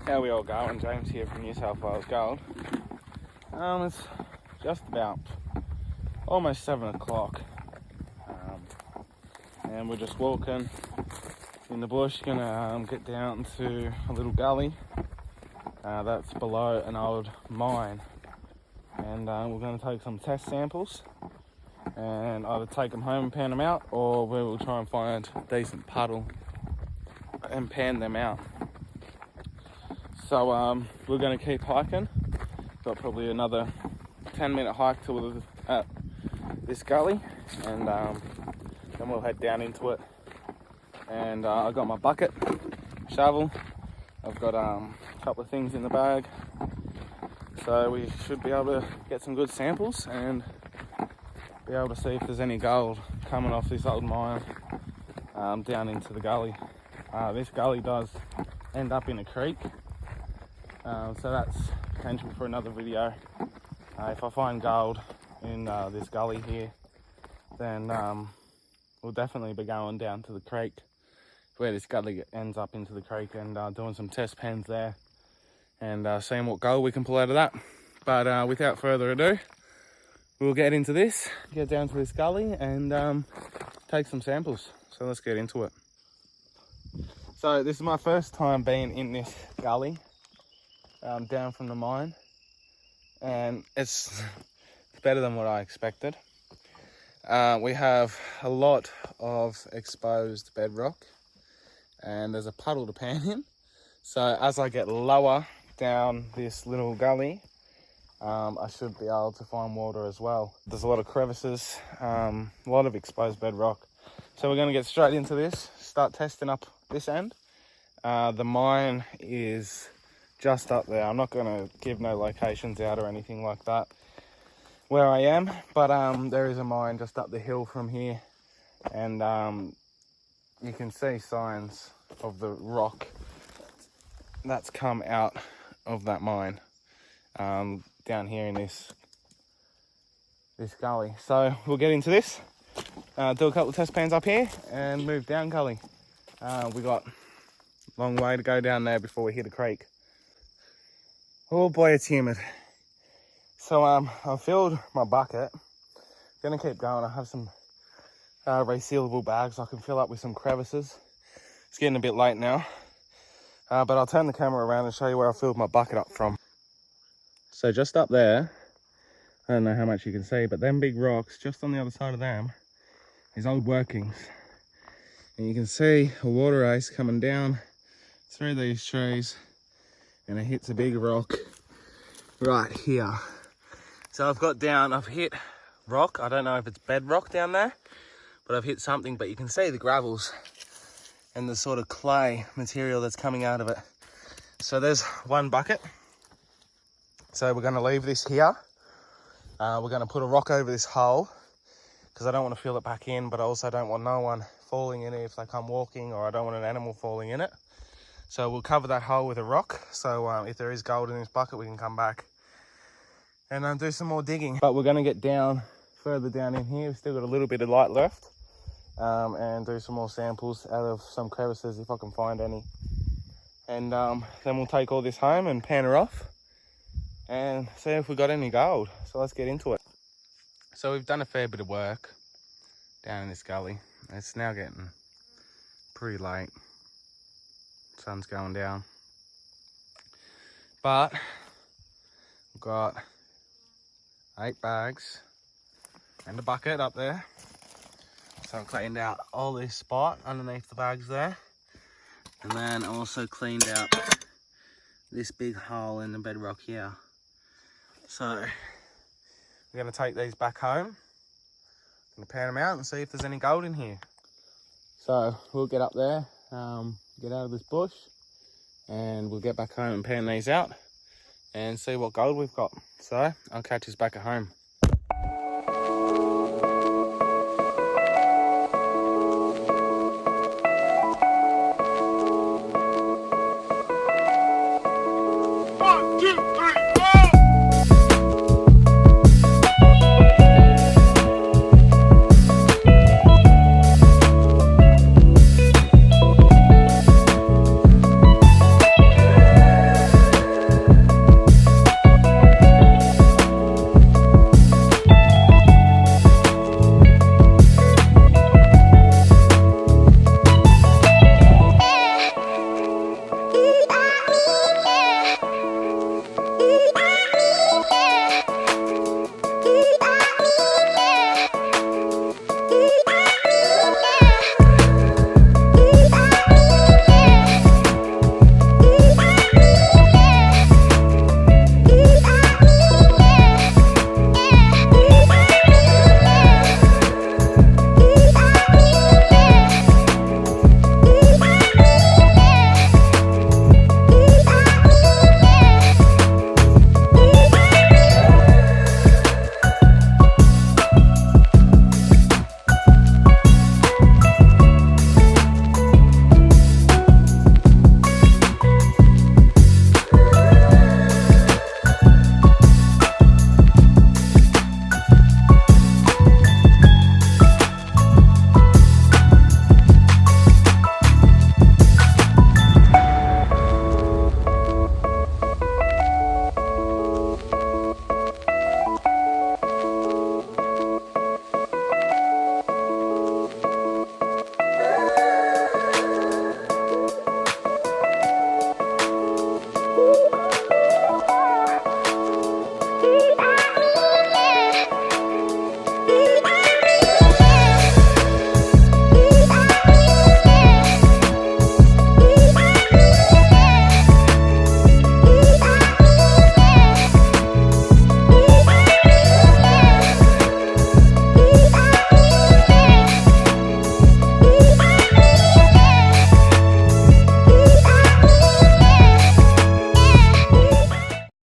How we all going? James here from New South Wales Gold. It's just about almost 7 o'clock, and we're just walking in the bush. Gonna get down to a little gully that's below an old mine, and we're going to take some test samples and either take them home and pan them out, or we will try and find a decent puddle and pan them out. So we're going to keep hiking. Got probably another 10-minute hike to this gully, and then we'll head down into it. And I got my bucket, shovel. I've got a couple of things in the bag, so we should be able to get some good samples and be able to see if there's any gold coming off this old mine down into the gully. This gully does end up in a creek, so that's potential for another video. If I find gold in this gully here, then we'll definitely be going down to the creek where this gully ends up into the creek, and doing some test pans there and seeing what gold we can pull out of that. But without further ado, we'll get into this, get down to this gully and take some samples. So let's get into it. So this is my first time being in this gully down from the mine, and it's better than what I expected. We have a lot of exposed bedrock, and there's a puddle to pan in. So as I get lower down this little gully, I should be able to find water as well. There's a lot of crevices, a lot of exposed bedrock. So we're going to get straight into this, start testing up this end. The mine is just up there. I'm not going to give no locations out or anything like that where I am, but there is a mine just up the hill from here, and you can see signs of the rock that's come out of that mine down here in this gully. So we'll get into this, do a couple of test pans up here and move down gully. We got a long way to go down there before we hit a creek. Oh boy, it's humid. So I've filled my bucket. Gonna keep going. I have some resealable bags I can fill up with some crevices. It's getting a bit late now, but I'll turn the camera around and show you where I filled my bucket up from. So just up there, I don't know how much you can see, but them big rocks just on the other side of them is old workings, and you can see a water ice coming down through these trees, and it hits a big rock right here. So I've hit rock. I don't know if it's bedrock down there, but I've hit something, but you can see the gravels and the sort of clay material that's coming out of it. So there's one bucket. So we're gonna leave this here. We're gonna put a rock over this hole because I don't want to fill it back in, but I also don't want no one falling in it if they come walking, or I don't want an animal falling in it. So we'll cover that hole with a rock, so if there is gold in this bucket, we can come back and do some more digging. But we're going to get down, further down in here. We've still got a little bit of light left, and do some more samples out of some crevices if I can find any. And then we'll take all this home and pan her off and see if we got any gold. So let's get into it. So we've done a fair bit of work down in this gully. It's now getting pretty late. Sun's going down, but we've got 8 bags and a bucket up there. So I cleaned out all this spot underneath the bags there, and then I also cleaned out this big hole in the bedrock here. So we're going to take these back home, I'm going to pan them out and see if there's any gold in here. So we'll get up there, get out of this bush, and we'll get back home and pan these out and see what gold we've got. So I'll catch us back at home. Woo!